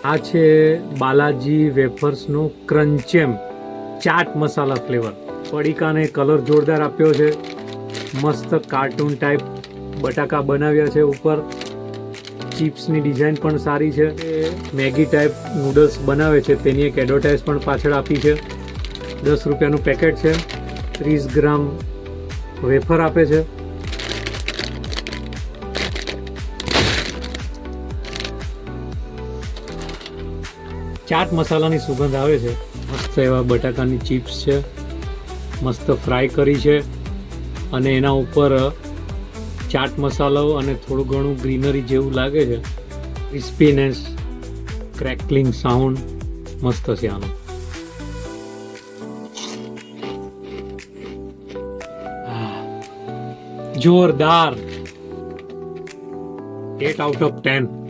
આ છે બાલાજી વેફર્સનો ક્રન્ચેમ ચાટ મસાલા flavour. પડીકાને colour જોરદાર આપ્યો છે. મસ્ત કાર્ટૂન ટાઈપ બટાકા બનાવ્યા છે. ઉપર ચિપ્સની ડિઝાઇન પણ સારી છે. મેગી ટાઈપ નૂડલ્સ બનાવે છે તેની એક એડવર્ટાઇઝ પણ પાછળ આપી છે. 10 રૂપિયાનું પેકેટ છે. 30 ગ્રામ વેફર આપે છે. ચાટ મસાલાની સુગંધ આવે છે. મસ્ત એવા બટાકાની ચિપ્સ છે. મસ્ત ફ્રાય કરી છે અને એના ઉપર ચાટ મસાલો અને થોડું ઘણું ગ્રીનરી જેવું લાગે છે. ક્રિસ્પીનેસ, ક્રેકલિંગ સાઉન્ડ મસ્ત છે આનો. જોરદાર. 8 out of 10.